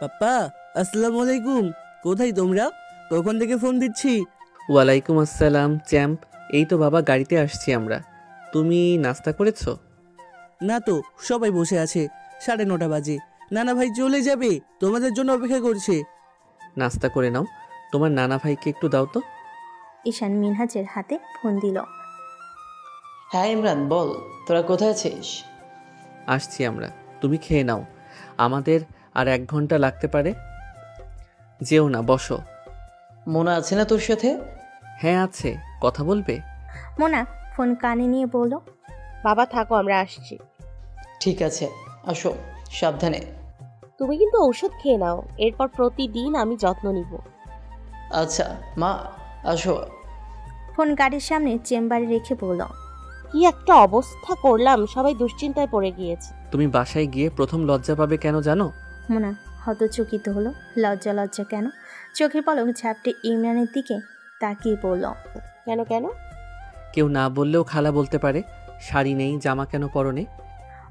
পাপ্পা, আসসালামু আলাইকুম। কোথায় তোমরা? কখন থেকে ফোন দিচ্ছি। ওয়ালাইকুম আসসালাম চ্যাম্প। এই তো বাবা, গাড়িতে আসছি আমরা। তুমি নাস্তা করেছো? না তো, সবাই বসে আছে। 9:30 বাজে। নানা ভাই চলে যাবে, তোমাদের জন্য অপেক্ষা করছে। নাস্তা করে নাও, তোমার নানা ভাইকে একটু দাও তো। ঈশান মিনহাজের হাতে ফোন দিল। হ্যাঁ ইমরান বল, তোরা কোথায় আছিস? আসছি আমরা, তুমি খেয়ে নাও, আমাদের আর 1 ঘন্টা লাগতে পারে। যেও না, বসো। মোনা আছে না তোর সাথে? হ্যাঁ আছে, কথা বলবে? মোনা ফোন কানে নিয়ে বলল, বাবা থাকো, আমরা আসছি। ঠিক আছে, আসো, সাবধানে। তুমি কিন্তু ঔষধ খেয়ে নাও, এরপর প্রতিদিন আমি যত্ন নিব। আচ্ছা মা, আসো। ফোন গাড়ির সামনে চেম্বারে রেখে বলল, কি একটা অবস্থা করলাম, সবাই দুশ্চিন্তায় পড়ে গিয়েছে। তুমি বাসায় গিয়ে প্রথম লজ্জা পাবে কেন জানো? মোনা হতচকিত হলো। লজ্জা লজ্জা কেন? চোখে পলক ঝাপটে ইমরানের দিকে তাকিয়ে বলল, কেন কেন? কেউ না বললেও খালা বলতে পারে শাড়ি নেই, জামা কেন পরনে।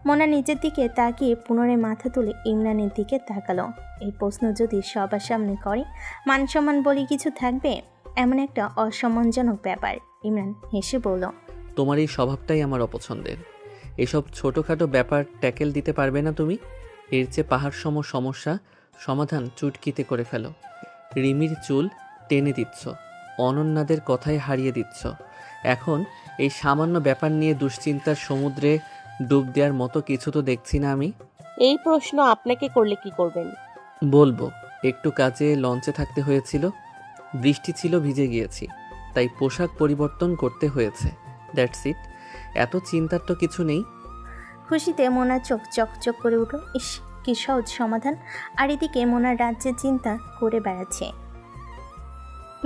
মোনা নিজের দিকে তাকিয়ে পুনরায় মাথা তুলে ইমরানের দিকে তাকালো। এই প্রশ্ন যদি সবার সামনে করে, মান সম্মান বলে কিছু থাকবে? এমন একটা অসম্মানজনক ব্যাপার। ইমরান হেসে বলল, তোমার এই স্বভাবটাই আমার অপছন্দের। এসব ছোটোখাটো ব্যাপার ট্যাকেল দিতে পারবে না তুমি? এর চেয়ে পাহাড় সম সমস্যা সমাধান চুটকিতে করে ফেলো। রিমির চুল টেনে দিচ্ছ, অনন্যাদের কথায় হারিয়ে দিচ্ছ। এখন এই সামান্য ব্যাপার নিয়ে দুশ্চিন্তার সমুদ্রে ডুব দেওয়ার মতো কিছু তো দেখছি না আমি। এই প্রশ্ন আপনাকে করলে কি করবেন? বলবো, একটু কাজে লঞ্চে থাকতে হয়েছিল, বৃষ্টি ছিল, ভিজে গিয়েছি, তাই পোশাক পরিবর্তন করতে হয়েছে। দ্যাটস ইট, এত চিন্তার তো কিছু নেই। খুশিতে মোনার চোখ চকচক করে উঠল। ইস, কি সহজ সমাধান! আর এদিকে মোনার রাজ্যের চিন্তা করে বেড়াচ্ছে।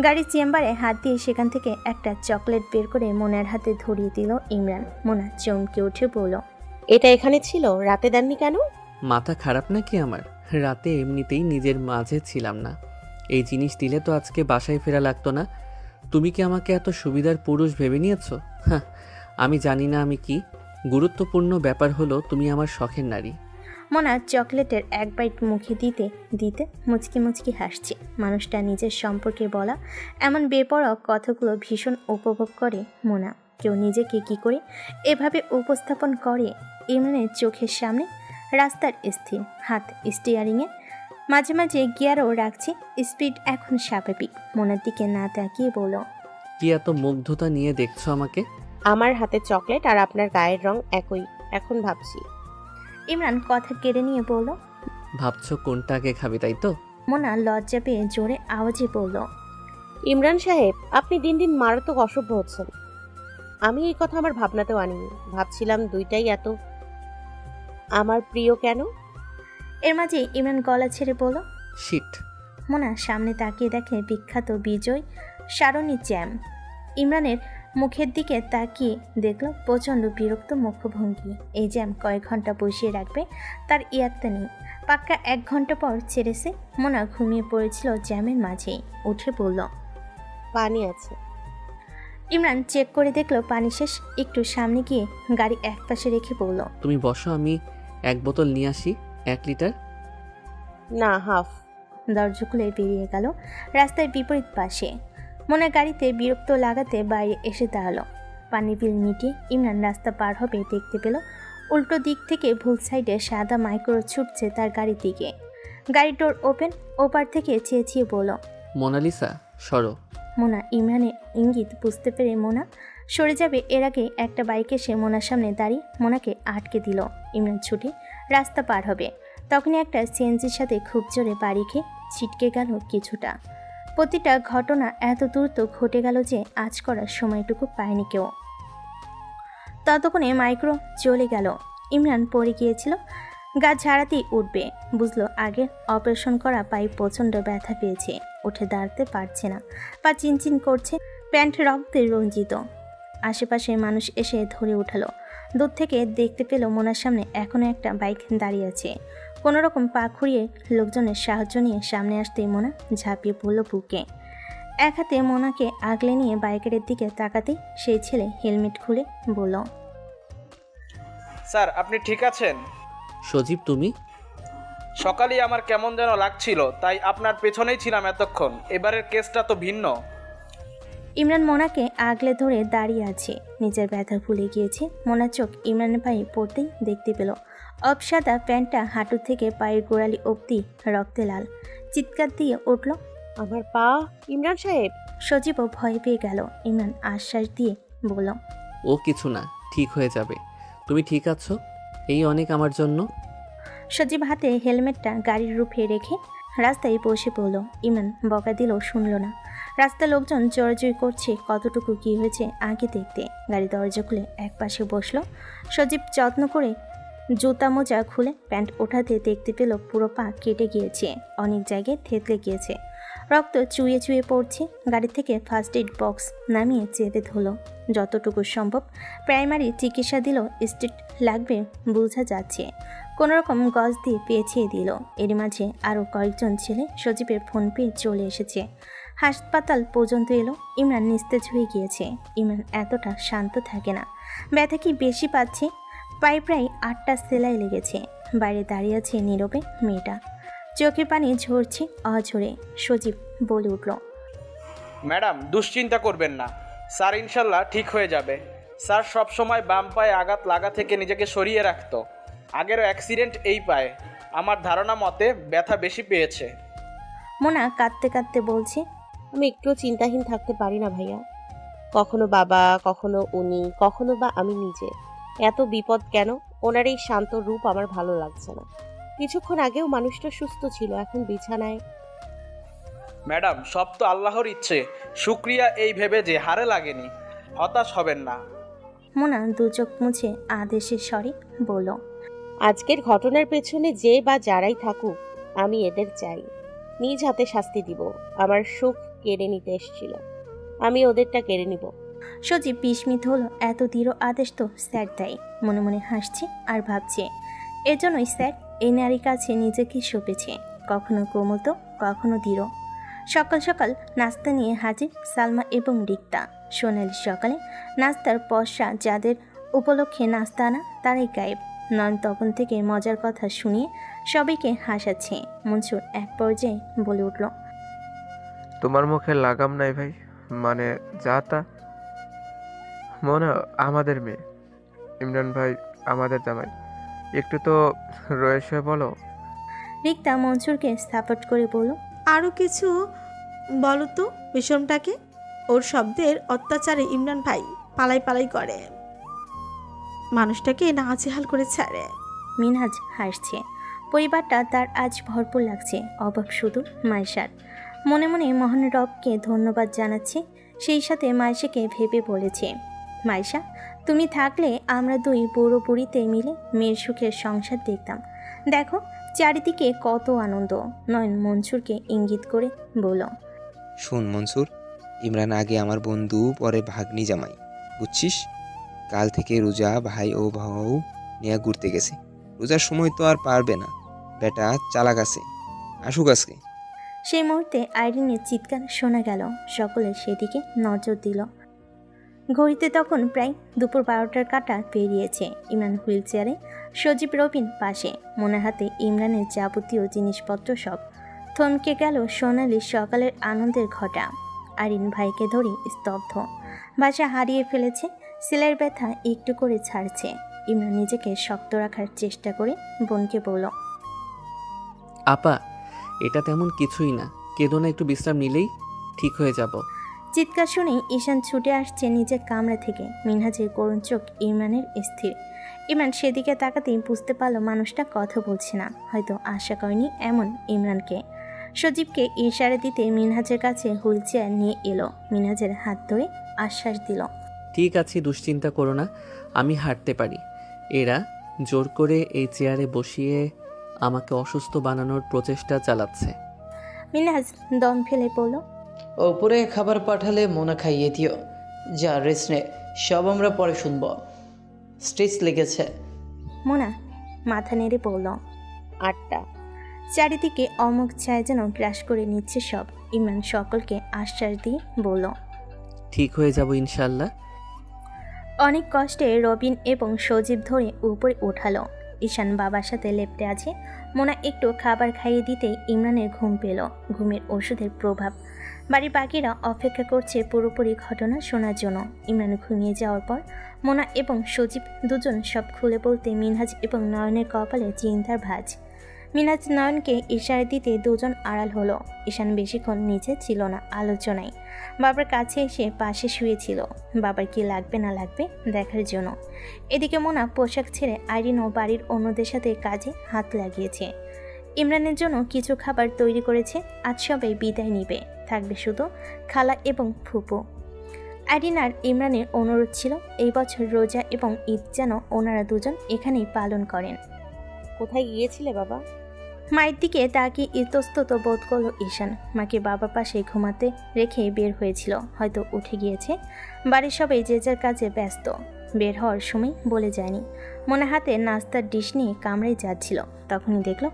গাড়ির চেম্বারে হাত দিয়ে সেখান থেকে একটা চকলেট বের করে মোনার হাতে ধরিয়ে দিল ইমরান। মোনা চমকে উঠে বলল, এটা এখানে ছিল, রাতে দেননি কেন? মাথা খারাপ নাকি আমার? রাতে এমনিতেই নিজের মাঝে ছিলাম না। এই জিনিস দিলে তো আজকে বাসায় ফেরা লাগতো না। তুমি কি আমাকে এত সুবিধার পুরুষ ভেবে নিয়েছো? হ্যাঁ, আমি জানি না আমি কি। গুরুত্বপূর্ণ ব্যাপার হলো তুমি আমার শখের নারী। মোনা চকলেটের এক বাইট মুখে দিতে দিতে মুচকি মুচকি হাসছে। মানুষটা নিজের সম্পর্কে বলা এমন বেপরোয়া কথাগুলো ভীষণ উপভোগ করে মোনা। কেউ নিজেকে কি করে এভাবে উপস্থাপন করে ইমরানের চোখের সামনে। রাস্তার স্থির, হাত স্টিয়ারিংয়ে, মাঝে মাঝে গিয়ারও রাখছে। স্পিড এখন স্বাভাবিক। মোনার দিকে না তাকিয়ে বলল, কি এত মুগ্ধতা নিয়ে দেখছো আমাকে? আমার হাতে চকলেট আর আপনার গায়ের রং একই, এখন ভাবছি। ইমরান কথা কেড়ে নিয়ে বলল। ভাবছো কোনটা আগে খাবে, তাই তো? মোনা লজ্জা পেয়ে জোরে আওয়াজে বলল, ইমরান সাহেব, আপনি দিন দিন মারাত্মক অসভ্য হচ্ছেন। আমি এই কথা আমার ভাবনাতেও আনিনি। ভাবছিলাম দুইটাই এত আমার প্রিয় কেন। এর মাঝে ইমরান গলা ছেড়ে বলল, শিট। মোনা সামনে তাকিয়ে দেখে বিখ্যাত বিজয় সারণী জ্যাম। ইমরানের মুখের দিকে তাকিয়ে দেখল প্রচণ্ড বিরক্ত মুখভঙ্গি। এই জ্যাম কয়েক ঘন্টা বসিয়ে রাখবে তার ইয়াত্তা নেই। পাক্কা 1 ঘন্টা পর ছেড়েছে। মোনা ঘুমিয়ে পড়েছিল জ্যামের মাঝেই। উঠে বলল, পানি আছে। ইমরান চেক করে দেখলো পানি শেষ। একটু সামনে গিয়ে গাড়ি একপাশে রেখে বলল, তুমি বসো, আমি 1 বোতল নিয়ে আসি, 1 লিটার। না, হাফ। দরজা খুলে বেরিয়ে গেল রাস্তার বিপরীত পাশে। মোনা গাড়িতে বিরক্ত লাগাতে বাইরে এসে দাঁড়ালো। পানির বিল মিটিয়ে ইমরান রাস্তা পার হবে দেখতে পেল উল্টো দিক থেকে ভুল সাইডে সাদা মাইক্রো ছুটছে তার গাড়ির দিকে। গাড়ির ডোর ওপেন। ওপার থেকে চেঁচিয়ে বলল, মোনালিসা সরো। মোনা ইমরানের ইঙ্গিত বুঝতে পেরে মোনা সরে যাবে এর আগে একটা বাইক এসে মোনার সামনে দাঁড়িয়ে মোনাকে আটকে দিল। ইমরান ছুটে রাস্তা পার হবে, তখনই একটা সিএনজির সাথে খুব জোরে বাড়ি খেয়ে ছিটকে গেল কিছুটা। প্রতিটা ঘটনা এত দ্রুত ঘটে গেল যে আজ করার সময়টুকু পায়নি কেউ। ততক্ষণে মাইক্রো চলে গেল। ইমরান পড়ে গিয়েছিল, গা ঝাড়াতেই উঠবে। বুঝলো আগের অপারেশন করা পায়ে প্রচণ্ড ব্যথা পেয়েছে, উঠে দাঁড়াতে পারছে না, পা চিনচিন করছে, প্যান্ট রক্তে রঞ্জিত। আশেপাশের মানুষ এসে ধরে উঠালো। দূর থেকে দেখতে পেল মোনার সামনে এখনও একটা বাইক দাঁড়িয়ে আছে। কোনো রকম পা খুঁড়িয়ে লোকজনের সাহায্য নিয়ে সামনে আসতেই মোনা ঝাঁপিয়ে পড়ল বুকে। এক হাতে মোনাকে আগলে নিয়ে বাইকের দিকে তাকাতেই সেই ছেলে হেলমেট খুলে বলল, স্যার আপনি ঠিক আছেন? সজীব তুমি? সকালেই আমার কেমন যেন লাগছিল, তাই আপনার পেছনেই ছিলাম এতক্ষণ। এবারের কেসটা তো ভিন্ন। ইমরান মোনাকে আগলে ধরে দাঁড়িয়ে আছে। নিজের ব্যথা ভুলে গিয়েছে। মোনার চোখ ইমরানের পায়ে পড়তেই দেখতে পেল অপসাদা প্যান্টটা হাঁটু থেকে পায়ের গোড়ালি অবধি রক্তে লাল। চিৎকার দিয়ে উঠল, আমার পা! ইমরান সাহেব! সজীবও ভয় পেয়ে গেল। ইমরান আশ্বাস দিয়ে বলল, ও কিছু না, ঠিক হয়ে যাবে। তুমি ঠিক আছো? এই অনেক আমার জন্য। সজীব হাতে হেলমেটটা গাড়ির রূপে রেখে রাস্তায় বসে পড়ল। ইমরান বকা দিলেও শুনল না। রাস্তার লোকজন জোরাজুরি করছে কতটুকু কি হয়েছে আগে দেখতে। গাড়ি দরজা খুলে একপাশে বসলো। সজীব যত্ন করে জুতা মোজা খুলে প্যান্ট ওঠাতে দেখতে পেল পুরো পা কেটে গিয়েছে, অনেক জায়গায় থেতলে গিয়েছে, রক্ত চুয়ে চুয়ে পড়ছে। গাড়ি থেকে ফার্স্ট এড বক্স নামিয়ে চেপে ধরল। যতটুকু সম্ভব প্রাইমারি চিকিৎসা দিল। স্ট্রিট লাগবে বোঝা যাচ্ছে। কোনোরকম গজ দিয়ে পেঁচিয়ে দিল। এর মাঝে আরও কয়েকজন ছেলে সজীবের ফোন পেয়ে চলে এসেছে। হাসপাতাল পর্যন্ত এলো। ইমরান নিস্তেজ হয়ে গিয়েছে। ইমরান এতটা শান্ত থাকে না। ব্যথা কি বেশি পাচ্ছে? পায়ে প্রায় 8টা সেলাই লেগেছে। বাইরে দাঁড়িয়ে আছে নীরবে মেয়েটা, চোখে পানি ঝরছে অঝরে। সজীব বলে উঠল, ম্যাডাম, দুশ্চিন্তা করবেন না, স্যার ইনশাল্লাহ ঠিক হয়ে যাবে। স্যার সবসময় বাম পায়ে আঘাত লাগা থেকে নিজেকে সরিয়ে রাখতো। আগেরও অ্যাক্সিডেন্ট এই পায়ে। আমার ধারণা মতে ব্যথা বেশি পেয়েছে। মোনা কাঁদতে কাঁদতে বলছে, আমি একটুও চিন্তাহীন থাকতে পারি না ভাইয়া। কখনো বাবা, কখনো উনি, কখনো বা আমি নিজে। এত বিপদ কেন? ওনার এই শান্ত রূপ আমার ভালো লাগছে না। কিছুক্ষণ আগেও মানুষটা সুস্থ ছিল, এখন বিছানায়। ম্যাডাম, সব তো আল্লাহর ইচ্ছে। শুক্রিয়া এই ভেবে যে হারে লাগেনি। হতাশ হবেন না। মোনা দু চোখ মুছে আদেশের স্বরে বলল, আজকের ঘটনার পেছনে যে বা যারাই থাকুক, আমি এদের চাই। নিজ হাতে শাস্তি দিব। আমার সুখ কেড়ে নিতে এসেছিল, আমি ওদেরটা কেড়ে নিব। সজীব বিস্মিত হলো। এত দৃঢ় আদেশ তো স্যার দেয়। মনে মনে হাসছে আর ভাবছে, এজন্যই স্যার এই নারীর কাছে নিজেকে সঁপেছে। কখনো কোমল তো কখনো দৃঢ়। সকাল সকাল নাস্তা নিয়ে হাজির সালমা এবং রিক্তা। সোনালি সকালে নাস্তার পয়সা যাদের উপলক্ষে নাস্তা আনা তারাই গায়েব। নয়ন তখন থেকে মজার কথা শুনিয়ে সবাইকে হাসাচ্ছে। মনসুর এক পর্যায়ে বলে উঠল, তোমার মুখে লাগাম নাই ভাই, মানে যা তা। মনে আমাদের মেয়ে, ইমরান ভাই আমাদের জামাই, একটু তো রয়েছে বলো। রিক্তা মনসুরকে সাপোর্ট করে বলল, আরও কিছু বলো তো বিষমটাকে। ওর শব্দের অত্যাচারে ইমরান ভাই পালাই পালাই করে, মানুষটাকে নাজেহাল করে ছাড়ে। মিনহাজ হাসছে। পরিবারটা তার আজ ভরপুর লাগছে। অভাব শুধু মাইশার। মনে মনে মহান রবকে ধন্যবাদ জানাচ্ছে। সেই সাথে মাইশাকে ভেবে বলেছে, মাইশা তুমি থাকলে আমরা দুই বুড়ো বুড়িতে মিলে মেয়ের সুখের সংসার দেখতাম। দেখো চারিদিকে কত আনন্দ। নয়ন মনসুরকে ইঙ্গিত করে বলল, শোন মনসুর, ইমরান আগে আমার বন্ধু, পরে ভাগ্নি জামাই, বুঝছিস? কাল থেকে রোজা ভাই ও ভাউ নিয়ে ঘুরতে গেছে। রোজার সময় তো আর পারবে না, বেটা চালাক আছে, আসুক আজকে। সেই মুহূর্তে আইরিনের চিৎকার শোনা গেল। সকলে সেদিকে নজর দিল। ঘড়িতে তখন প্রায় দুপুর 12টার কাঁটা পেরিয়েছে। ইমরান হুইল চেয়ারে, সজীব রবিন পাশে, মনের হাতে ইমরানের যাবতীয় জিনিসপত্র সব। থমকে গেল সোনালির সকালের আনন্দের ঘটা। আইরিন ভাইকে ধরে স্তব্ধ। বাসা হারিয়ে ফেলেছে। সেলের ব্যথা একটু করে ছাড়ছে। ইমরান নিজেকে শক্ত রাখার চেষ্টা করে বোনকে বলল, আপা, এটা তেমন কিছুই না, কেঁদো না, একটু বিশ্রাম নিলেই ঠিক হয়ে যাব। চিৎকার শুনেই ঈশান ছুটে আসছে নিজের কামরা থেকে। মিনহাজের করুণ চোখ ইমরানের স্থির। ইমরান সেদিকে তাকাতেই বুঝতে পারল মানুষটা কথা বলছে না। হয়তো আশা করেনি এমন ইমরানকে। সজীবকে ইশারা দিতে মিনহাজের কাছে হুইল চেয়ার নিয়ে এলো। মিনহাজের হাত ধরে আশ্বাস দিল, ঠিক আছে, দুশ্চিন্তা করো না, আমি হাঁটতে পারি। এরা জোর করে এই চেয়ারে বসিয়ে আমাকে অসুস্থ বানানোর প্রচেষ্টা চালাচ্ছে। মিনহাজ দম ফেলে পড়ল, ওপরে খাবার পাঠালে মোনা খাইয়ে দিও। যা রেস্ট নে, সব আমরা পরে শুনবো। স্ট্রেস লেগেছে। মোনা মাথা নেড়ে পড়ল। 8টা। চারিদিকে অমুক ছায়া যেন গ্রাস করে নিচ্ছে সব। ইমরান সকলকে আশ্বাস দিয়ে বলল, ঠিক হয়ে যাব ইনশাল্লাহ। অনেক কষ্টে রবিন এবং সজীব ধরে উপরে ওঠালো। ঈশান বাবার সাথে লেপ্টে আছে। মোনা একটু খাবার খাইয়ে দিতেই ইমরানের ঘুম পেল। ঘুমের ওষুধের প্রভাব। বাড়ির বাকিরা অপেক্ষা করছে পুরোপুরি ঘটনা শোনার জন্য। ইমরান ঘুমিয়ে যাওয়ার পর মোনা এবং সজীব দুজন সব খুলে বলতে মিনহাজ এবং নয়নের কপালে চিন্তার ভাঁজ। মিনহাজ নয়নকে ইশারা দিতে দুজন আড়াল হলো। ঈশান বেশিক্ষণ নিচে ছিল না আলোচনায়। বাবার কাছে এসে পাশে শুয়েছিল, বাবার কি লাগবে না লাগবে দেখার জন্য। এদিকে মোনা পোশাক ছেড়ে আইরিন ও বাড়ির অন্যদের সাথে কাজে হাত লাগিয়েছে। ইমরানের জন্য কিছু খাবার তৈরি করেছে। আজ সবাই বিদায় নিবে, থাকবে শুধু খালা এবং ফুপু। আইরিন আর ইমরানের অনুরোধ ছিল এই বছর রোজা এবং ঈদ যেন ওনারা দুজন এখানেই পালন করেন। কোথায় গিয়েছিলে বাবা? মায়ের দিকে তাকিয়ে ইতস্তত বোধ করল ঈশান। মাকে বাবার পাশে ঘুমাতে রেখে বের হয়েছিল, হয়তো উঠে গিয়েছে। বাড়ির সবাই যে যার কাজে ব্যস্ত, বের হওয়ার সময় বলে যায়নি। মনে হাতে নাস্তার ডিশ নিয়ে কামড়ে যাচ্ছিল, তখনই দেখল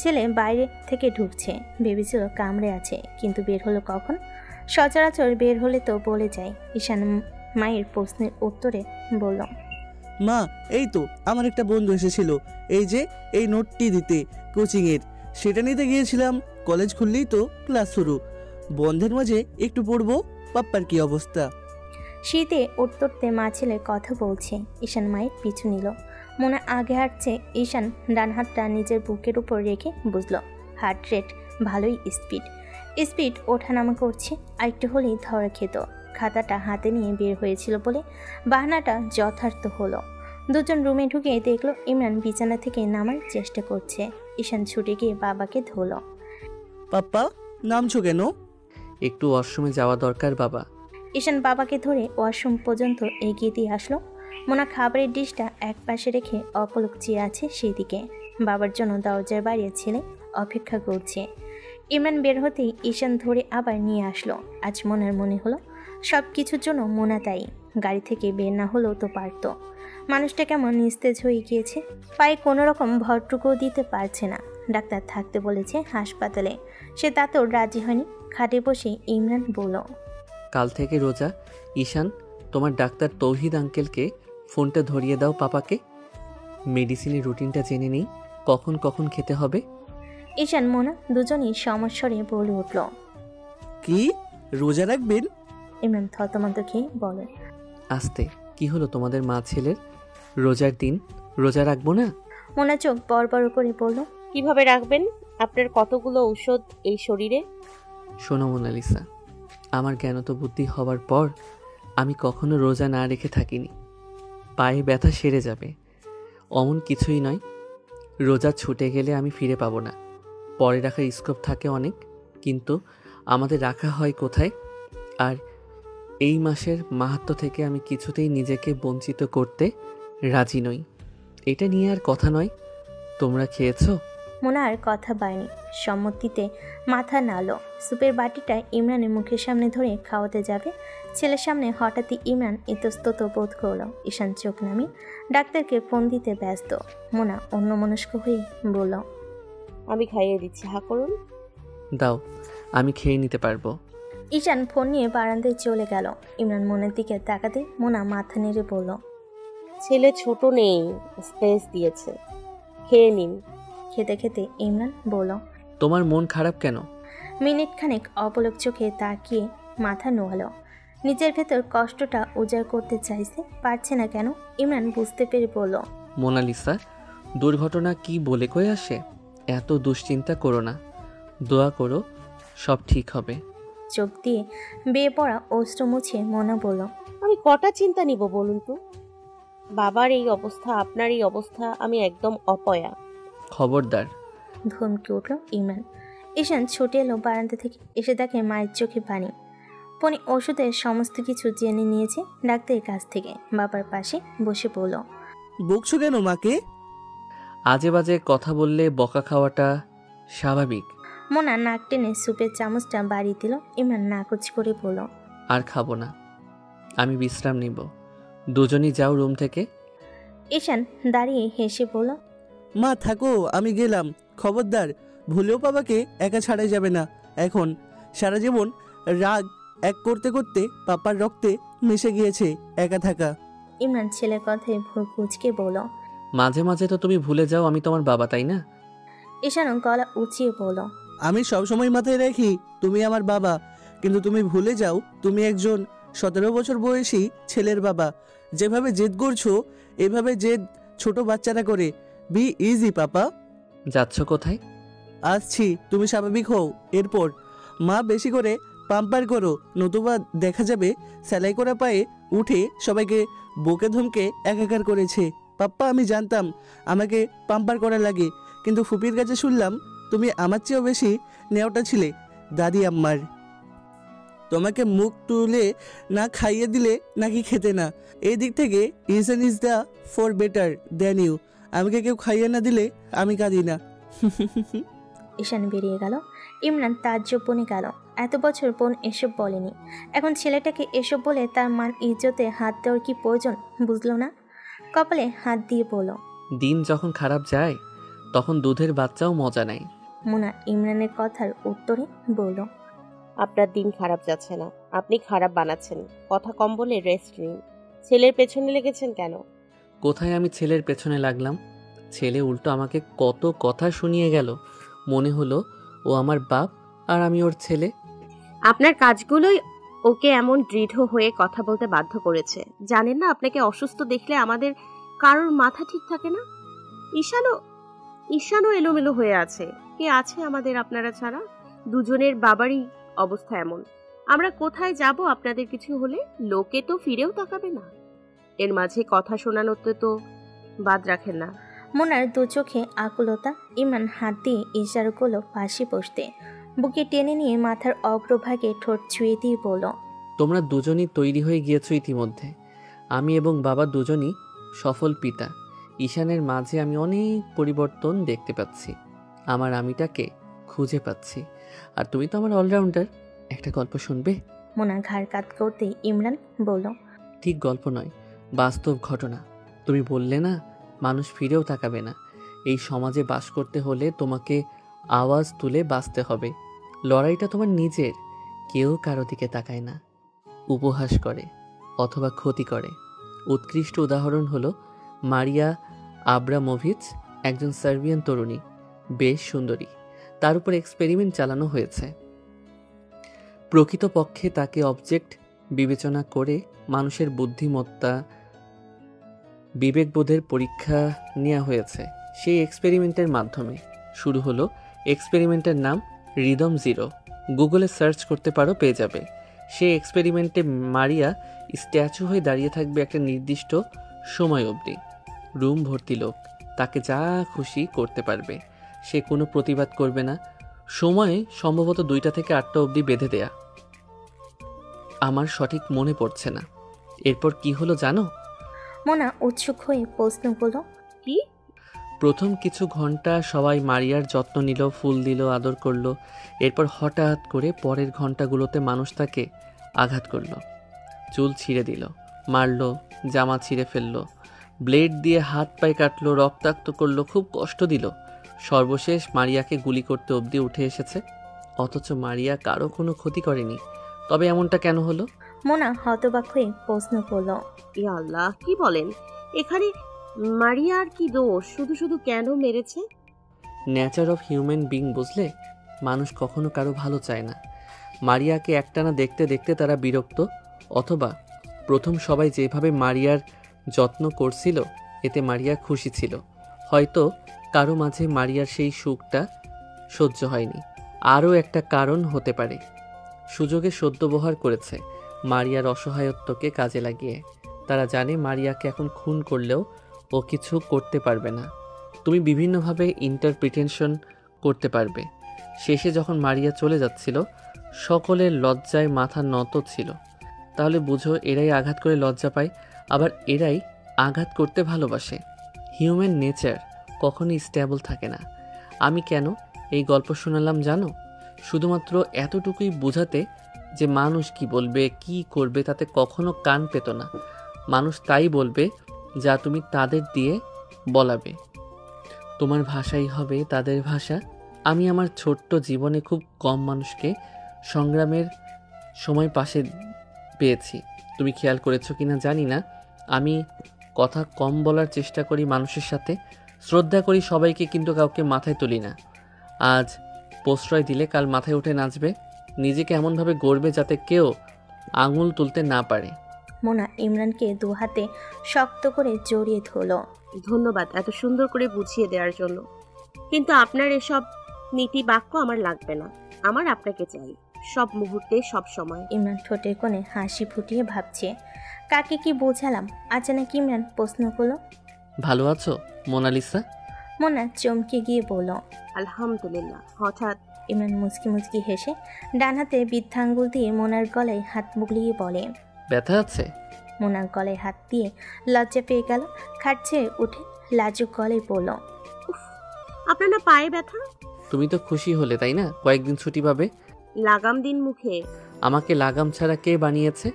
ছেলে বাইরে থেকে ঢুকছে। ভেবেছিল কামড়ে আছে, কিন্তু বের হলো কখন? সচরাচর বের হলে তো বলে যায়। ঈশান মায়ের প্রশ্নের উত্তরে বলল, মা, এই তো আমার একটা বন্ধু এসেছিল এই যে এই নোটটি দিতে কোচিংয়ের, সেটা নিতে গিয়েছিলাম। কলেজ খুললেই তো ক্লাস শুরু, বন্ধের মাঝে একটু পড়বো। পাপ্পার কি অবস্থা? শীতে উঠতে মা ছেলে কথা বলছে। ঈশান মায়ের পিছু নিল। মনে আগে হাঁটছে। ঈশান ডান হাতটা নিজের বুকের উপর রেখে বুঝল হার্ট রেট ভালোই স্পিড ওঠানামা করছে। আর একটু হলেই ধরা খেত। খাতাটা হাতে নিয়ে বের হয়েছিল বলে বাহানাটা যথার্থ হলো। দুজন রুমে ঢুকে দেখল ইমরান বিছানা থেকে নামার চেষ্টা করছে। ঈশান ছুটে গিয়ে বাবাকে ধরল। পাপ্পা, নামছো কেন? একটু ওয়াশরুমে যাওয়া দরকার বাবা। ঈশান বাবাকে ধরে ওয়াশরুম পর্যন্ত এগিয়ে দিয়ে আসলো। মোনা খাবারের ডিশটা এক পাশে রেখে অপলক চেয়ে আছে সেই দিকে। বাবার জন্য দরজার বাইরে ছেলে অপেক্ষা করছে। ইমরান বের হতেই ঈশান ধরে আবার নিয়ে আসলো। আজ মোনার মনে হলো সব কিছুর জন্য মোনা দায়ী। গাড়ি থেকে বের না হলেও তো পারত। মানুষটা কেমন নিস্তেজ হয়ে গিয়েছে, পায়ে কোনো রকম ভরটুকুও দিতে পারছে না। ডাক্তার থাকতে বলেছে হাসপাতালে, সে তাতেও রাজি হয়নি। খাটে বসে ইমরান বলল, কাল থেকে রোজা। ঈশান, তোমার ডাক্তার তৌহিদ আঙ্কেলকে ফোনটা ধরিয়ে দাও পাপাকে। মেডিসিনের রুটিনটা জেনে নেই, কখন কখন খেতে হবে। ঈশান মোনা দুজনই সমস্বরে বলে উঠল, কি রোজা রাখবেন? ইমরান থতমত খেয়ে বলে, আস্তে, কি হলো তোমাদের মা ছেলের? রোজার দিন রোজা রাখবো না? মোনা চোখ বড় বড় করে বলল, কিভাবে রাখবেন? আপনার কতগুলো ঔষধ এই শরীরে। শোনো মোনালিসা, আমার জ্ঞানত বুদ্ধি হওয়ার পর আমি কখনো রোজা না রেখে থাকিনি। পায়ে ব্যথা সেরে যাবে অমন কিছুই নয়। রোজা ছুটে গেলে আমি ফিরে পাবো না। পরে রাখার স্কোপ থাকে অনেক, কিন্তু আমাদের রাখা হয় কোথায়? আর এই মাসের মাহাত্ম্য থেকে আমি কিছুতেই নিজেকে বঞ্চিত করতে রাজি নই। এটা নিয়ে আর কথা নয়। তোমরা খেয়েছো? মোনা আর কথা বায়নি, সম্মতিতে মাথা নাড়ল। সুপের বাটিটা ইমরানের মুখের সামনে ধরে খাওয়াতে যাবে, ছেলের সামনে হঠাৎই ইমরান ইতস্তত বোধ করল। ঈশান চোখ নামিয়ে ডাক্তারকে ফোন দিতে ব্যস্ত। মোনা অন্যমনস্ক হয়ে বলল, আমি খাইয়ে দিচ্ছি, হা করুন। দাও, আমি খেয়ে নিতে পারবো। ঈশান ফোন নিয়ে বারান্দায় চলে গেল। ইমরান মনের দিকে তাকাতে মোনা মাথা নেড়ে বলল, ছেলে ছোট নেই, স্পেস দিয়েছে, খেয়ে নিন। খেতে খেতে ইমরান বলল, তোমার মন খারাপ কেন? মিনিট খানেক অপলক চোখে তাকিয়ে মাথা নোয়ালো। নিজের ভেতর কষ্টটা উজাড় করতে চাইছে, পারছে না কেন। ইমরান বুঝতে পেরে বলল, মোনালিসা, দুর্ঘটনা কি বলে কয়ে আসে? এত দুশ্চিন্তা করো না, দোয়া করো সব ঠিক হবে। চোখ দিয়ে বেয়ে পড়া অশ্রু মুছে মোনা বলল, আমি কটা চিন্তা নিব বলুন তো? বাবার এই অবস্থা, আপনার এই অবস্থা, আমি একদম অপয়া। খবরদার। ধমকে উঠল ইমরান। ঈশান ছুটে এলো বারান্দা থেকে। এসে দেখে মায়ের চোখে পানি। পনি ওষুধের সমস্ত কিছু জেনে নিয়েছে ডাক্তারের কাছ থেকে। বাবার পাশে বসে পড়ল। বকছো কেন মাকে? আজে বাজে কথা বললে বকা খাওয়াটা স্বাভাবিক। মোনা নাক টেনে সুপের চামচটা বাড়ি দিল। ইমরান নাকচ করে বলল, আর খাবো না, আমি বিশ্রাম নিব। দুজনই যাও রুম থেকে। ঈশান দাঁড়িয়ে হেসে বলল, মা থাকো, আমি গেলাম। খবরদার ভুলেও বাবাকে একা ছাড়াই যাবে না। এখন সারা জীবন রাগ এক করতে করতে পাপার রক্তে মিশে গিয়েছে একা থাকা। ইমরান ছেলের কথায় ভুল কুচকে বলল, মাঝে মাঝে তো তুমি ভুলে যাও আমি তোমার বাবা, তাই না? ঈশানও গলা উঁচিয়ে বলল, আমি সবসময় মাথায় রাখি তুমি আমার বাবা, কিন্তু তুমি ভুলে যাও তুমি একজন 17 বছর বয়সী ছেলের বাবা। যেভাবে জেদ করছো এভাবে জেদ ছোট বাচ্চারা করে। বি ইজি পাপা। যাচ্ছ কোথায়? আসছি, তুমি স্বাভাবিক হও। এরপর মা বেশি করে পাম্পার করো, নতুবা দেখা যাবে সেলাই করা পায়ে উঠে সবাইকে বকে ধমকে একাকার করেছে। পাপ্পা আমি জানতাম আমাকে পাম্পার করা লাগে, কিন্তু ফুপির কাছে শুনলাম তুমি আমার চেয়েও বেশি নেওয়াটা ছিলে দাদি আম্মার। তোমাকে মুখ তুলে না খাইয়ে দিলে নাকি খেতে না। এই দিক থেকে ইজন is the far better than you. আমাকে কেউ খাইয়ে না দিলে আমি কাঁদি না। ঈশান বেরিয়ে গেল। ইমরান তাজ্জব বনে গেল। এত বছর বোন এসব বলেনি, এখন ছেলেটাকে এসব বলে তার মান ইজ্জতে হাত দেওয়ার কি প্রয়োজন বুঝলো না। কপালে হাত দিয়ে বলল, দিন যখন খারাপ যায় তখন দুধের বাচ্চাও মজা নেয়। মোনা ইমরানের কথার উত্তরে বলল, আপনার দিন খারাপ যাচ্ছে না, আপনি খারাপ বানাচ্ছেন। কথা কম বলে রেস্ট নিন। ছেলের পেছনে লেগেছেন কেন? কোথায় আমি ছেলের পেছনে লাগলাম? ছেলে উল্টো আমাকে কত কথা শুনিয়ে গেল। মনে হলো ও আমার বাপ আর আমি ওর ছেলে। আপনার কাজগুলোই ওকে এমন দৃঢ় হয়ে কথা বলতে বাধ্য করেছে। জানেন না আপনাকে অসুস্থ দেখলে আমাদের কারোর মাথা ঠিক থাকে না? ঈশানও এলোমেলো হয়ে আছে। কে আছে আমাদের আপনারা ছাড়া? দুজনের বাবারই অবস্থা এমন। আমরা কোথায় যাব আপনাদের কিছু হলে? লোকে তো ফিরেও তাকাবে না। এর মাঝে কথা শোনানোতে তো বাদ রাখেন না। মোনার দু চোখে আকুলতা। ইমরান হাত দিয়ে ইশারা করলো পাশে বসতে। বুকে টেনে নিয়ে মাথার অগ্রভাগে ঠোঁট ছুঁয়ে দিয়ে বলল, তোমরা দুজনই তৈরি হয়ে গিয়েছো ইতিমধ্যে। আমি এবং বাবা দুজনই সফল পিতা। ঈশানের মাঝে আমি অনেক পরিবর্তন দেখতে পাচ্ছি। আমার আমিটাকে খুঁজে পাচ্ছি। আর তুমি তো আমার অলরাউন্ডার। একটা গল্প শুনবে? মোনা ঘাড় কাত করতে ইমরান বলল, ঠিক গল্প নয়, বাস্তব ঘটনা। তুমি বললে না মানুষ ফিরেও তাকাবে না। এই সমাজে বাস করতে হলে তোমাকে আওয়াজ তুলে বাঁচতে হবে। লড়াইটা তোমার নিজের। কেউ কারো দিকে তাকায় না, উপহাস করে অথবা ক্ষতি করে। উৎকৃষ্ট উদাহরণ হলো মারিয়া আব্রামোভিচ, একজন সার্বিয়ান তরুণী, বেশ সুন্দরী। তার উপর এক্সপেরিমেন্ট চালানো হয়েছে। প্রকৃতপক্ষে তাকে অবজেক্ট বিবেচনা করে মানুষের বুদ্ধিমত্তা, বিবেকবোধের পরীক্ষা নেওয়া হয়েছে। সেই এক্সপেরিমেন্টের মাধ্যমে শুরু হলো। এক্সপেরিমেন্টের নাম রিদম জিরো। গুগলে সার্চ করতে পারো, পেয়ে যাবে। সেই এক্সপেরিমেন্টে মারিয়া স্ট্যাচু হয়ে দাঁড়িয়ে থাকবে একটা নির্দিষ্ট সময় অবধি। রুম ভর্তি লোক, তাকে যা খুশি করতে পারবে। সে কোনো প্রতিবাদ করবে না। সময় সম্ভবত 2টা থেকে 8টা অবধি বেঁধে দেয়া। আমার সঠিক মনে পড়ছে না। এরপর কি হলো জানো? মোনা উৎসুক হয়ে প্রশ্ন করল, কি? প্রথম কিছু ঘন্টা সবাই মারিয়ার যত্ন নিল, ফুল দিল, আদর করলো। এরপর হঠাৎ করে পরের ঘন্টাগুলোতে মানুষ তাকে আঘাত করলো, চুল ছিঁড়ে দিল, মারলো, জামা ছিঁড়ে ফেললো, ব্লেড দিয়ে হাত পায়ে কাটলো, রক্তাক্ত করলো, খুব কষ্ট দিল। সর্বশেষ মারিয়াকে গুলি করতে অবধি উঠে এসেছে। অথচ মারিয়া কারো কোনো ক্ষতি করেনি। তবে এমনটা কেন হলো? মোনা হতবাক হয়ে প্রশ্ন করল, ইয়া আল্লাহ, কি বলেন? এখানে মারিয়ার কি দোষ? শুধু শুধু কেন মেরেছে? নেচার অফ হিউম্যান বিং, বুঝলে? মানুষ কখনো কারো ভালো চায় না। মারিয়াকে একটানা দেখতে দেখতে তারা বিরক্ত, অথবা প্রথম সবাই যেভাবে মারিয়ার যত্ন করছিল এতে মারিয়া খুশি ছিল। হয়তো কারো মাঝে মারিয়ার সেই সুখটা সহ্য হয়নি। আরও একটা কারণ হতে পারে, সুযোগে সদ্ব্যবহার করেছে মারিয়ার অসহায়ত্বকে কাজে লাগিয়ে। তারা জানে মারিয়াকে এখন খুন করলেও ও কিছু করতে পারবে না। তুমি বিভিন্নভাবে ইন্টারপ্রিটেশন করতে পারবে। শেষে যখন মারিয়া চলে যাচ্ছিল সকলের লজ্জায় মাথা নত ছিল। তাহলে বুঝো, এরাই আঘাত করে লজ্জা পায়, আবার এরাই আঘাত করতে ভালোবাসে। হিউম্যান নেচার কখনোই স্টেবল থাকে না। আমি কেন এই গল্প শোনালাম জানো? শুধুমাত্র এতটুকুই বোঝাতে যে মানুষ কি বলবে, কি করবে তাতে কখনো কান পেত না। মানুষ তাই বলবে যা তুমি তাদের দিয়ে বলাবে। তোমার ভাষাই হবে তাদের ভাষা। আমি আমার ছোট্ট জীবনে খুব কম মানুষকে সংগ্রামের সময় পাশে পেয়েছি। তুমি খেয়াল করেছো কিনা জানি না, আমি কথা কম বলার চেষ্টা করি মানুষের সাথে, শ্রদ্ধা করি সবাইকে, কিন্তু কাউকে মাথায় তুলি না। আজ প্রশ্রয় দিলে কাল মাথায় উঠে নাচবে, নিজেকে এমনভাবে গড়বে যাতে কেউ আঙুল তুলতে না পারে। মোনা ইমরানকে দু হাতে শক্ত করে জড়িয়ে ধরল। ধন্যবাদ এত সুন্দর করে বুঝিয়ে দেওয়ার জন্য, কিন্তু আপনার এসব নীতি বাক্য আমার লাগবে না। আমার আপনাকে চাই, সব মুহূর্তে, সব সময়। ইমরান ঠোঁটের কোণে হাসি ফুটিয়ে ভাবছে কাকে কি বোঝালাম। আচানক ইমরান প্রশ্ন করলো, ভালো আছো মোনালিসা? মোনা চমকে গিয়ে বলল, আলহামদুলিল্লাহ। হঠাৎ? ইমরান মুচকি মুচকি হেসে ডান হাতে বৃদ্ধাঙ্গুল দিয়ে মোনার গলায় হাত মুগলিয়ে বলে, ব্যথা আছে? মোনার গলায় হাত দিয়ে লজ্জা পেয়ে গেল। খাট ছেড়ে উঠে লাজুক গলায় বলল, আপনার না পায়ে ব্যথা? তুমি তো খুশি হলে তাই না, কয়েকদিন ছুটি পাবে। লাগাম দিন মুখে। আমাকে লাগাম ছাড়া কে বানিয়েছে?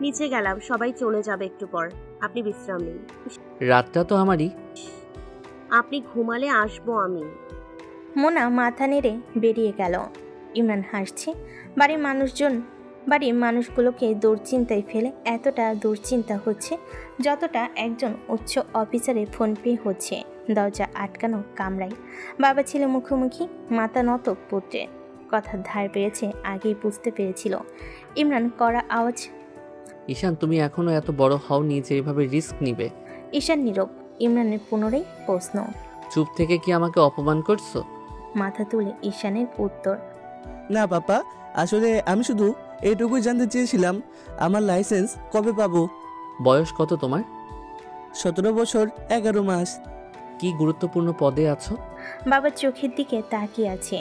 নিচে গেলাম, সবাই চলে যাবে একটু পর, আপনি বিশ্রাম নিন। রাতটা তো আমারই। আপনি ঘুমালে আসবো আমি। মোনা মাথা নেড়ে বেরিয়ে গেল। ইমরান হাসছে। বাড়ির মানুষগুলোকে দুশ্চিন্তায় ফেলে এতটা দুশ্চিন্তা হচ্ছে যতটা একজন উচ্চ অফিসারের ফোন পে হচ্ছে। দরজা আটকানো কামরায় বাবা ছেলে মুখোমুখি, মাথা নত পুত্রের। কথার ধার পেয়েছে আগেই বুঝতে পেরেছিল। ইমরান কড়া আওয়াজ, ঈশান তুমি এখনো এত বড় হওনি যে এভাবে রিস্ক নিবে। ঈশান নীরব। ইমরানের পুনরায় প্রশ্ন, চুপ থেকে কি আমাকে অপমান করছো? মাথা তুলে ঈশানের উত্তর, না পাপা, আসলে আমি শুধু এইটুকুই জানতে চেয়েছিলাম আমার লাইসেন্স কবে পাবো। বয়স কত তোমার? 17 বছর 11 মাস। কি গুরুত্বপূর্ণ পদে আছো? বাবার চোখের দিকে তাকিয়ে আছে।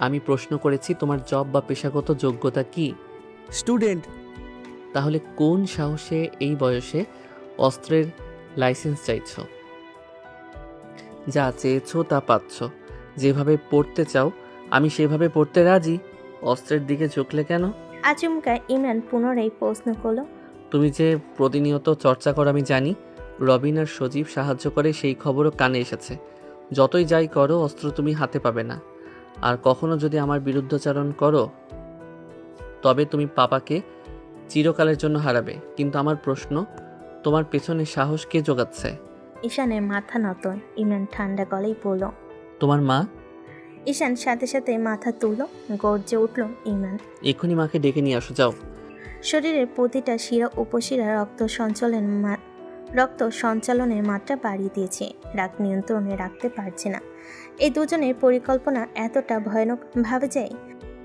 আমি প্রশ্ন করেছি তোমার জব বা পেশাগত যোগ্যতা কি? স্টুডেন্ট। তাহলে কোন সাহসে এই বয়সে অস্ত্রের লাইসেন্স চাইছো? যা চেয়েছো তা পাচ্ছ, যেভাবে পড়তে চাও আমি সেভাবে পড়তে রাজি। অস্ত্রের দিকে ঝুঁকলে কেন? আচমকা ইমরান পুনরায় প্রশ্ন করলো, তুমি যে প্রতিনিয়ত চর্চা করো আমি জানি। রবিন আর সজীব সাহায্য করে সেই খবরও কানে এসেছে। যতই যাই করো অস্ত্র তুমি হাতে পাবে না। আর কখনো যদি আমার বিরুদ্ধাচরণ করো তবে তুমি পাপাকে চিরকালের জন্য হারাবে। কিন্তু আমার প্রশ্ন, তোমার পেছনে সাহস কে জোগাচ্ছে? ঈশানের মাথা নত। ইমরান ঠান্ডা গলায় বলল, তোমার মা। ঈশান সাথে সাথে মাথা তুলল। গর্জে উঠল ইমরান, এক্ষুনি মাকে ডেকে নিয়ে আসো, যাও। শরীরের প্রতিটা শিরা উপশিরা রক্ত সঞ্চালনের মাত্রা বাড়িয়ে দিয়েছে। রাগ নিয়ন্ত্রণে রাখতে পারছে না। এই দুজনের পরিকল্পনা এতটা ভয়ানক ভাবে যায়।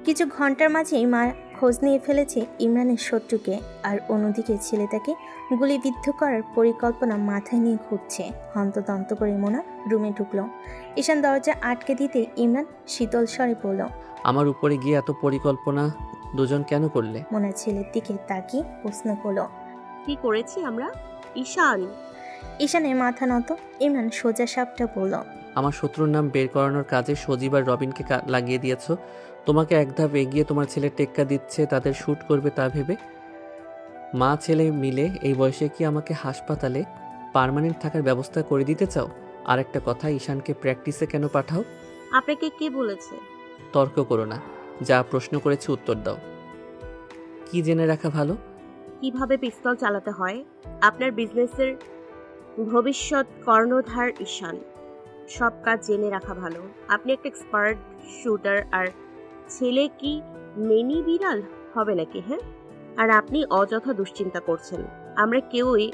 কিছু ঘন্টার মাঝেই মা খোঁজ নিয়ে ফেলেছে ইমরানের শত্রুকে, আর অন্যদিকে ছেলেটাকে গুলিবিদ্ধ করার পরিকল্পনা মাথায় নিয়ে ঘুরছে। হন্তদন্ত করে মোনা রুমে ঢুকলো। ঈশান দরজা আটকে দিতে ইমরান শীতল স্বরে বলল, আমার উপরে গিয়ে এত পরিকল্পনা দুজন কেন করলে? মোনা ছেলের দিকে তাকিয়ে প্রশ্ন করলো, কি করেছি আমরা? ঈশানের মাথা নত। ইমরান সোজা সাপটা বলল, আমার শত্রুর নাম বের করানোর কাজে সজীব আর রবিনকে লাগিয়ে দিয়েছো। তোমাকে এক ধাপ এগিয়ে তোমার ছেলে টেক্কা দিচ্ছে তাদের শ্যুট করবে তা ভেবে। মা ছেলে মিলে এই বয়সে কি আমাকে হাসপাতালে পার্মানেন্ট থাকার ব্যবস্থা করে দিতে চাও? আর একটা কথা, ঈশানকে প্র্যাকটিসে কেন পাঠাও? আপনাকে কে বলেছে? তর্ক করো না, যা প্রশ্ন করেছি উত্তর দাও। কি জেনে রাখা ভালো? কিভাবে পিস্তল চালাতে হয়। আপনার বিজনেসের ভবিষ্যৎ কর্ণধার ঈশান, সব কাজ জেনে রাখা ভালো। আপনি একটা এক্সপার্ট শুটার, আর ছেলে কি মেনি বিড়াল হবে নাকি? হ্যাঁ, আর আপনি অযথা দুশ্চিন্তা করছেন। আমরা কেউই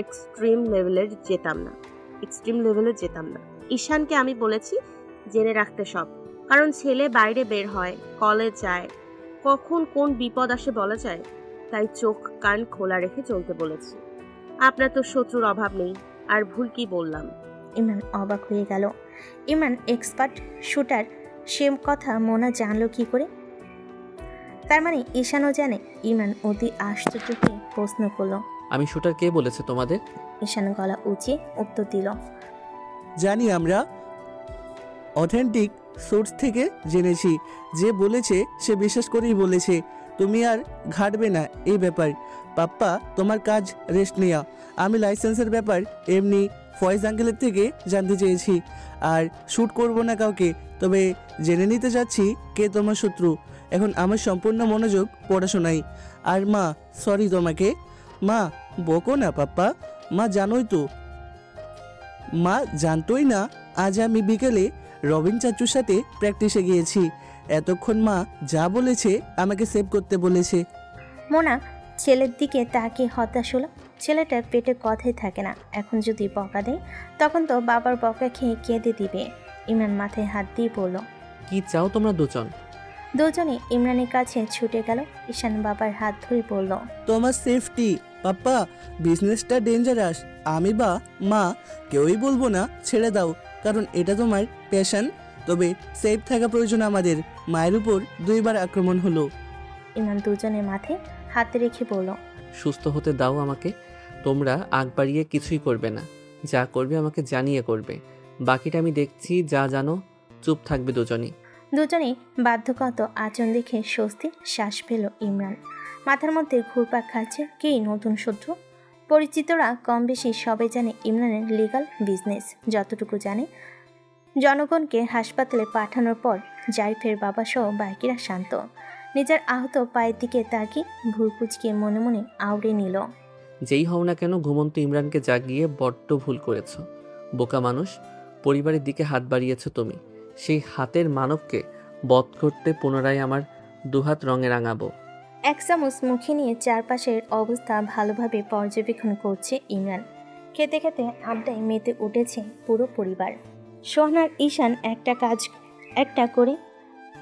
এক্সট্রিম লেভেলে যেতাম না। ঈশানকে আমি বলেছি জেনে রাখতে সব, কারণ ছেলে বাইরে বের হয়, কলেজ যায়, কখন কোন বিপদ আসে বলা যায়। তাই চোখ কান খোলা রেখে চলতে বলেছি। আপনার তো শত্রুর অভাব নেই, আর ভুল কি বললাম? ইমরান অবাক হয়ে গেল। ইমরান এক্সপার্ট শুটার, সে কথা মোনা জানলো কি করে? তার মানে ঈশানও জানে? ইমরান অতি আশ্চর্য হয়ে প্রশ্ন করলো, আমি শুটার কে বলেছে তোমাদের? ঈশান গলা উঁচিয়ে উত্তর দিল, জানি আমরা, অথেন্টিক সোর্স থেকে জেনেছি। যে বলেছে সে বিশ্বাস করেই বলেছে। তুমি আর ঘাটবে না এই ব্যাপার। পাপ্পা, তোমার কাজ রেস্ট নেওয়া। আমি লাইসেন্সের ব্যাপার এমনি ফয়েজ আঙ্কেলের থেকে জানতে চেয়েছি। আর শ্যুট করব না কাউকে, তবে জেনে নিতে চাচ্ছি কে তোমার শত্রু। এখন আমার সম্পূর্ণ মনোযোগ পড়াশোনায়। আর মা, সরি তোমাকে। মা, বকো না পাপ্পা, মা জানোই তো, মা জানতোই না আজ আমি বিকেলে রবিন চাচুর সাথে প্র্যাকটিসে গিয়েছি। এতক্ষণ মা যা বলেছে আমাকে সেভ করতে বলেছে। মোনা ছেলের দিকে তাকিয়ে হতাশ হলো। ছেলেটার পেটে কথাই থাকে না, এখন যদি বকা দেয় তখন তো বাবার বকা খেয়ে কেঁদে দিবে। ইমরান মাথায় হাত দিয়ে বলল। কি চাও তোমরা দুজন? দুজনে ইমরানের কাছে ছুটে গেল। ঈশান বাবার হাত ধরে বলল, তোমার সেফটি পাপ্পা, বিজনেসটা ডেঞ্জারাস। আমি বা মা কেউই বলবো না ছেড়ে দাও, কারণ এটা তোমার প্যাশন। তবে সেফ থাকা প্রয়োজন আমাদের। মায়ের উপর 2 বার আক্রমণ হলো। ইমরান দুজনের মাথায় হাত রেখে বলল, সুস্থ হতে দাও আমাকে। তোমরা আগ বাড়িয়ে কিছুই করবে না, যা করবে আমাকে জানিয়ে করবে। বাকিটা আমি দেখছি। যা জানো চুপ থাকবে দুজনই। দুজনেই বাধ্যগত আচরণ দেখে স্বস্তি শ্বাস পেল ইমরান। মাথার মধ্যে ঘুরপাক খাচ্ছে কে নতুন শত্রু। পরিচিতরা কম বেশি সবাই জানে ইমরানের লিগাল বিজনেস। যতটুকু জানে, জনগণকে হাসপাতালে পাঠানোর পর জারিফের বাবা সহ বাকিরা শান্ত। নিজের আহত পায়ের দিকে তাকিয়ে ভুল কুচকে মনে মনে আউড়ে নিল। যেই হও না কেন, ঘুমন্ত ইমরানকে জাগিয়ে বড্ড ভুল করেছ। বোকা মানুষ, পরিবারের দিকে হাত বাড়িয়েছ তুমি। সেই হাতের মানবকে বধ করতে পুনরায় আমার দুহাত রঙে রাঙাবো। এক চামচ মুখে নিয়ে চারপাশের অবস্থা ভালোভাবে পর্যবেক্ষণ করছে ইমরান। খেতে খেতে আড্ডায় মেতে উঠেছে পুরো পরিবার। সোহনার ঈশান একটা করে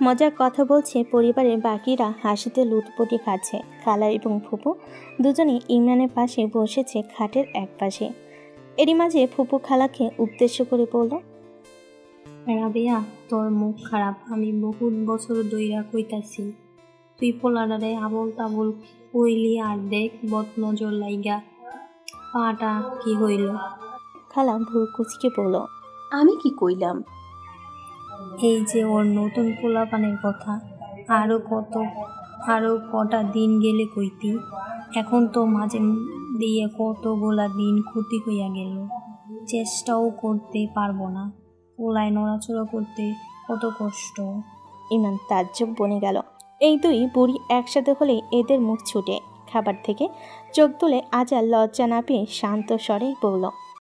মজার কথা বলছে। পরিবারের বাকিরা হাসিতে লুটপুটি খাচ্ছে। খালা এবং ফুপু দুজনে ইমরানের পাশে বসেছে খাটের এক পাশে। এরই মাঝে ফুপু খালাকে উদ্দেশ্য করে বলল, রাবেয়া, তোর মুখ খারাপ। আমি বহুত বছর দইরা কইতাছি, তুই পোলাডারে আবল তাবল কইলি আর দেখ বদনজর লাইগা পাটা কি হইল। খালা ভুল কুচকে বলল, আমি কি কইলাম? এই যে ওর নতুন পোলাপানের কথা, আরো কটা দিন গেলে কইতি। এখন তো মাঝে দিয়ে কতগুলা দিন ক্ষতি হইয়া গেল, চেষ্টাও করতে পারবো না। পোলায় নড়াচড়া করতে কত কষ্ট। ইমরান তাজ্জব বনে গেল। এই দুই বুড়ি একসাথে হলে এদের মুখ ছুটে। খাবার থেকে চোখ তুলে আজার লজ্জা না পেয়ে শান্ত স্বরে বলল,